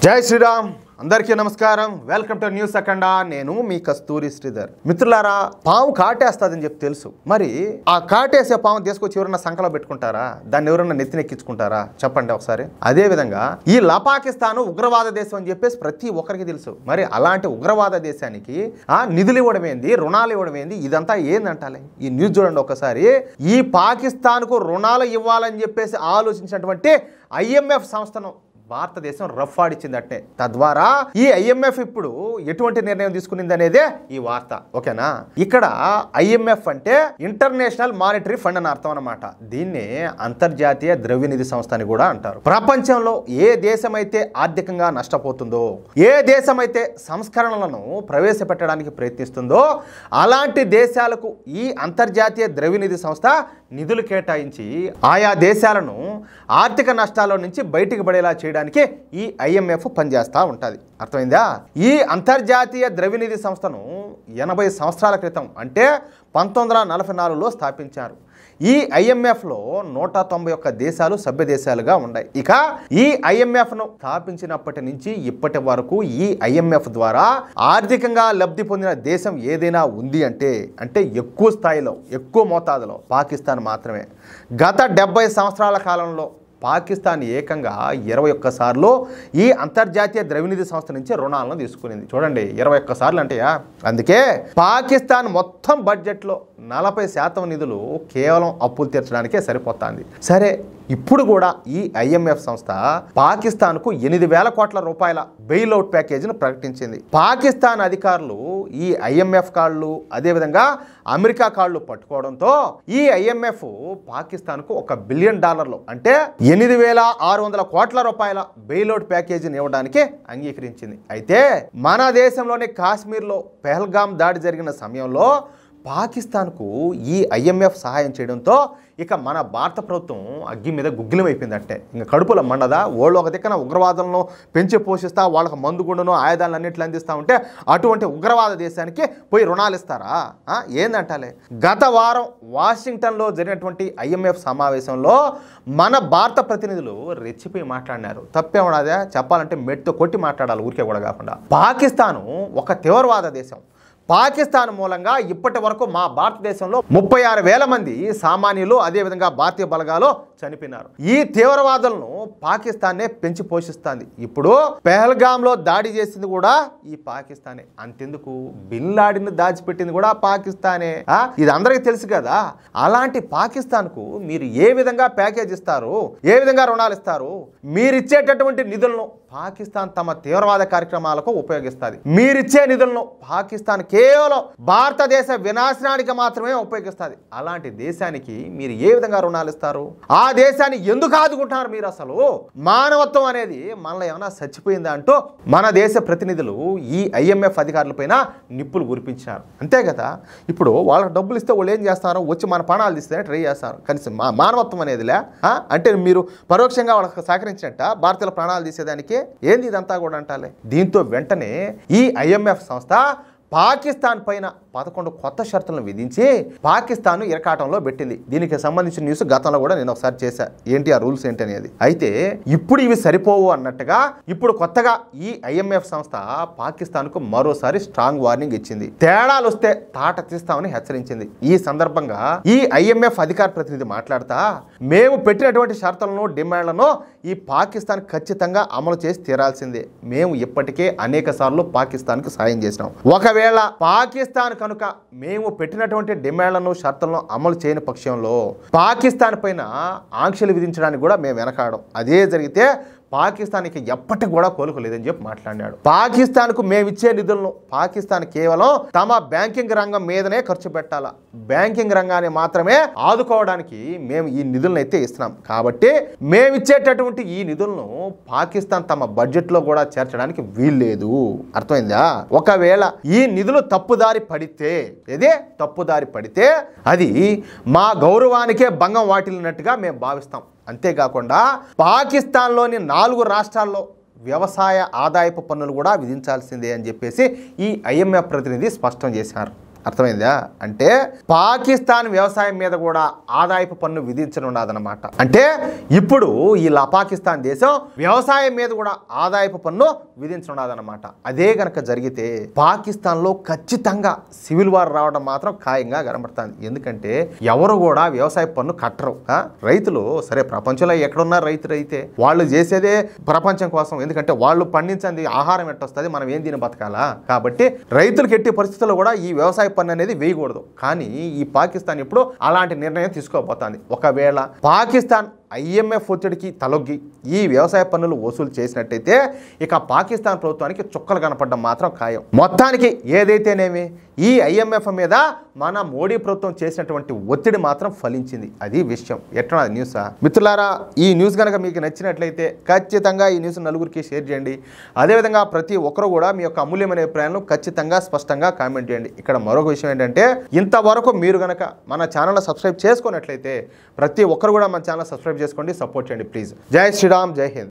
జై శ్రీరామ్ అందరికీ నమస్కారం. వెల్కమ్ టు న్యూస్ అఖండ. నేను మీ కస్తూరి శ్రీధర్. మిత్రులారా, పాము కాటేస్తుందని చెప్పి తెలుసు. మరి ఆ కాటేసే పాము తీసుకొచ్చి ఎవరన్నా సంకలో పెట్టుకుంటారా? దాన్ని ఎవరన్నా నెత్తినెక్కించుకుంటారా? చెప్పండి ఒకసారి. అదే విధంగా ఈ పాకిస్తాన్ ఉగ్రవాద దేశం అని చెప్పేసి ప్రతి ఒక్కరికి తెలుసు. మరి అలాంటి ఉగ్రవాద దేశానికి నిధులు ఇవ్వడం ఏంది, రుణాలు ఇవ్వడం ఏంది, ఇదంతా ఏందంటాలి? ఈ న్యూస్ చూడండి ఒకసారి. ఈ పాకిస్తాన్కు రుణాలు ఇవ్వాలని చెప్పేసి ఆలోచించినటువంటి IMF సంస్థను భారతదేశం రఫ్ఫాడిచ్చిందట్టే. తద్వారా ఈ IMF ఇప్పుడు ఎటువంటి నిర్ణయం తీసుకునింది అనేదే ఈ వార్త. ఓకేనా? ఇక్కడ IMF అంటే ఇంటర్నేషనల్ మానిటరీ ఫండ్ అని అర్థం అన్నమాట. దీన్ని అంతర్జాతీయ ద్రవ్యనిధి సంస్థ అని కూడా అంటారు. ప్రపంచంలో ఏ దేశం అయితే ఆర్థికంగా నష్టపోతుందో, ఏ దేశం అయితే సంస్కరణలను ప్రవేశపెట్టడానికి ప్రయత్నిస్తుందో అలాంటి దేశాలకు ఈ అంతర్జాతీయ ద్రవ్యనిధి సంస్థ నిధులు కేటాయించి ఆయా దేశాలను ఆర్థిక నష్టాల నుంచి బయటికి పడేలా చేయడానికి ఈ IMF పనిచేస్తూ ఉంటుంది. అర్థమైందా? ఈ అంతర్జాతీయ ద్రవ్యనిధి సంస్థను 80 సంవత్సరాల క్రితం అంటే 1944లో స్థాపించారు. ఈ IMFలో 191 దేశాలు సభ్య దేశాలుగా ఉన్నాయి. ఇక ఈ IMFను స్థాపించినప్పటి నుంచి ఇప్పటి వరకు ఈ IMF ద్వారా ఆర్థికంగా లబ్ధి పొందిన దేశం ఏదైనా ఉంది అంటే ఎక్కువ స్థాయిలో, ఎక్కువ మోతాదులో పాకిస్తాన్ మాత్రమే. గత 70 సంవత్సరాల కాలంలో పాకిస్తాన్ ఏకంగా 21 సార్లు ఈ అంతర్జాతీయ ద్రవ్యనిధి సంస్థ నుంచి రుణాలను తీసుకునింది. చూడండి, 21 సార్లు అంటేయా. అందుకే పాకిస్తాన్ మొత్తం బడ్జెట్లో 40% నిధులు కేవలం అప్పులు తీర్చడానికే సరిపోతుంది. సరే, ఇప్పుడు కూడా ఈ IMF సంస్థ పాకిస్తాన్కు 8,000 కోట్ల రూపాయల బెయిల్అవుట్ ప్యాకేజీని ప్రకటించింది. పాకిస్తాన్ అధికారులు ఈ IMF కాళ్ళు, అదేవిధంగా అమెరికా కాళ్ళు పట్టుకోవడంతో ఈ IMF పాకిస్తాన్కు $1 బిలియన్ అంటే 8,600 కోట్ల రూపాయల బెయిల్అవుట్ ప్యాకేజీని ఇవ్వడానికి అంగీకరించింది. అయితే మన దేశంలోని కాశ్మీర్లో పెహల్గామ్ దాడి జరిగిన సమయంలో పాకిస్తాన్కు ఈ IMF సహాయం చేయడంతో ఇక మన భారత ప్రభుత్వం అగ్గి మీద గుగ్గిలమైపోయిందంటే ఇంకా కడుపుల మండదా. వాళ్ళు ఒక దిక్కన ఉగ్రవాదులను పెంచి పోషిస్తా, వాళ్ళకి మందుగుండును ఆయుధాలను అన్నింటిని అందిస్తూ ఉంటే అటువంటి ఉగ్రవాద దేశానికి పోయి రుణాలు ఇస్తారా? ఏందంటాలే. గత వారం వాషింగ్టన్లో జరిగినటువంటి IMF సమావేశంలో మన భారత ప్రతినిధులు రెచ్చిపోయి మాట్లాడినారు. తప్పేమన్నదే, చెప్పాలంటే మెట్టు కొట్టి మాట్లాడాలి, ఊరికే కూడా కాకుండా. పాకిస్తాను ఒక తీవ్రవాద దేశం. పాకిస్తాన్ మూలంగా ఇప్పటి వరకు మా భారతదేశంలో 36,000 మంది సామాన్యులు, అదేవిధంగా భారతీయ బలగాలు చనిపోయినారు. ఈ తీవ్రవాదులను పాకిస్తానే పెంచి పోషిస్తుంది. ఇప్పుడు పెహల్గామ్లో దాడి చేసింది కూడా ఈ పాకిస్తానే. అంతెందుకు, బిన్ లాడెన్ దాచిపెట్టింది కూడా పాకిస్తానే. ఇది అందరికీ తెలుసు కదా. అలాంటి పాకిస్తాన్కు మీరు ఏ విధంగా ప్యాకేజ్ ఇస్తారు, ఏ విధంగా రుణాలు ఇస్తారు? మీరిచ్చేటటువంటి నిధులను పాకిస్తాన్ తమ తీవ్రవాద కార్యక్రమాలకు ఉపయోగిస్తుంది. మీరిచ్చే నిధులను పాకిస్తాన్ కేవలం భారతదేశ వినాశనానికి మాత్రమే ఉపయోగిస్తుంది. అలాంటి దేశానికి మీరు ఏ విధంగా రుణాలు ఇస్తారు? ఆ దేశాన్ని ఎందుకు ఆదుకుంటున్నారు మీరు? అసలు మానవత్వం అనేది మనలో ఏమైనా చచ్చిపోయిందా అంటూ మన దేశ ప్రతినిధులు ఈ IMF అధికారుల పైన నిప్పులు కురిపించారు. అంతే కదా. ఇప్పుడు వాళ్ళకి డబ్బులు ఇస్తే వాళ్ళు ఏం చేస్తారు? వచ్చి మన ప్రాణాలు తీస్తే ట్రై చేస్తారు. కనీసం మానవత్వం అనేదిలే. అంటే మీరు పరోక్షంగా వాళ్ళకి సహకరించినట్ట భారతీయుల ప్రాణాలు తీసేదానికి. ఏంది ఇదంతా కూడా అంటాలే. దీంతో వెంటనే ఈ IMF సంస్థ పాకిస్తాన్ పైన 11 కొత్త షరతులను విధించి పాకిస్తాన్ ఇరకాటంలో పెట్టింది. దీనికి సంబంధించిన న్యూస్ గతంలో కూడా నేను ఒకసారి చేశా, ఏంటి ఆ రూల్స్ ఏంటి అనేది. అయితే ఇప్పుడు ఇవి సరిపోవు అన్నట్టుగా ఇప్పుడు కొత్తగా ఈ IMF సంస్థ పాకిస్తాన్కు మరోసారి స్ట్రాంగ్ వార్నింగ్ ఇచ్చింది. తేడాలు వస్తే తాట తీస్తామని హెచ్చరించింది. ఈ సందర్భంగా ఈ IMF అధికార ప్రతినిధి మాట్లాడుతా, మేము పెట్టినటువంటి షరతులను, డిమాండ్లను ఈ పాకిస్తాన్ ఖచ్చితంగా అమలు చేసి తీరాల్సిందే. మేము ఇప్పటికే అనేక సార్లు పాకిస్తాన్కు సాయం చేసినాం. ఒకవేళ పాకిస్తాన్ కనుక మేము పెట్టినటువంటి డిమాండ్లను, షరతులను అమలు చేయని పక్షంలో పాకిస్తాన్ పైన ఆంక్షలు విధించడానికి కూడా మేము వెనకాడం. అదే జరిగితే పాకిస్తాన్కి ఎప్పటికి కూడా కోలుకోలేదని చెప్పి మాట్లాడాడు. పాకిస్తాన్కు మేమిచ్చే నిధులను పాకిస్తాన్ కేవలం తమ బ్యాంకింగ్ రంగం మీదనే ఖర్చు పెట్టాలా. బ్యాంకింగ్ రంగాన్ని మాత్రమే ఆదుకోవడానికి మేము ఈ నిధులను అయితే ఇస్తున్నాం. కాబట్టి మేమిచ్చేటటువంటి ఈ నిధులను పాకిస్తాన్ తమ బడ్జెట్లో కూడా చేర్చడానికి వీల్లేదు. అర్థమైందా? ఒకవేళ ఈ నిధులు తప్పుదారి పడితే అది మా గౌరవానికే భంగం వాటిల్లినట్టుగా మేము భావిస్తాం. అంతేకాకుండా పాకిస్తాన్లోని 4 రాష్ట్రాల్లో వ్యవసాయ ఆదాయపు పన్నులు కూడా విధించాల్సిందే అని చెప్పేసి ఈ IMF ప్రతినిధి స్పష్టం చేశారు. అర్థమైందా? అంటే పాకిస్తాన్ వ్యవసాయం మీద కూడా ఆదాయపు పన్ను విధించనున్నదన్నమాట. అంటే ఇప్పుడు ఈ పాకిస్తాన్ దేశం వ్యవసాయం మీద కూడా ఆదాయపు పన్ను విధించనున్నదన్నమాట. అదే గనక జరిగితే పాకిస్తాన్లో ఖచ్చితంగా సివిల్ వార్ రావడం మాత్రం ఖాయంగా కనబడుతుంది. ఎందుకంటే ఎవరు కూడా వ్యవసాయ పన్ను కట్టరు. రైతులు సరే ప్రపంచంలో ఎక్కడున్నారు రైతులు అయితే వాళ్ళు చేసేదే ప్రపంచం కోసం. ఎందుకంటే వాళ్ళు పండించింది ఆహారం ఎట్టొస్తుంది, మనం ఏం తిని బతకాలా. కాబట్టి రైతులకు ఎట్టి పరిస్థితుల్లో కూడా ఈ వ్యవసాయ పన్ను అనేది వేయకూడదు. కానీ ఈ పాకిస్తాన్ ఇప్పుడు అలాంటి నిర్ణయం తీసుకోబోతోంది. ఒకవేళ పాకిస్తాన్ IMF ఒత్తిడికి తలొగ్గి ఈ వ్యవసాయ పన్నులు వసూలు చేసినట్టయితే ఇక పాకిస్తాన్ ప్రభుత్వానికి చుక్కలు కనపడడం మాత్రం ఖాయం. మొత్తానికి ఏదైతేనేమి ఈ IMF మీద మన మోడీ ప్రభుత్వం చేసినటువంటి ఒత్తిడి మాత్రం ఫలించింది. అది విషయం. ఎట్లా న్యూసా మిత్రులారా? ఈ న్యూస్ కనుక మీకు నచ్చినట్లయితే ఖచ్చితంగా ఈ న్యూస్ నలుగురికి షేర్ చేయండి. అదేవిధంగా ప్రతి ఒక్కరు కూడా మీ యొక్క అమూల్యమైన అభిప్రాయాలను ఖచ్చితంగా స్పష్టంగా కామెంట్ చేయండి. ఇక్కడ మరొక విషయం ఏంటంటే ఇంతవరకు మీరు కనుక మన ఛానల్ సబ్స్క్రైబ్ చేసుకున్నట్లయితే ప్రతి ఒక్కరు కూడా మన ఛానల్ సబ్స్క్రైబ్ చేసుకోండి, సపోర్ట్ చేయండి ప్లీజ్. జై శ్రీరామ్, జై హింద్.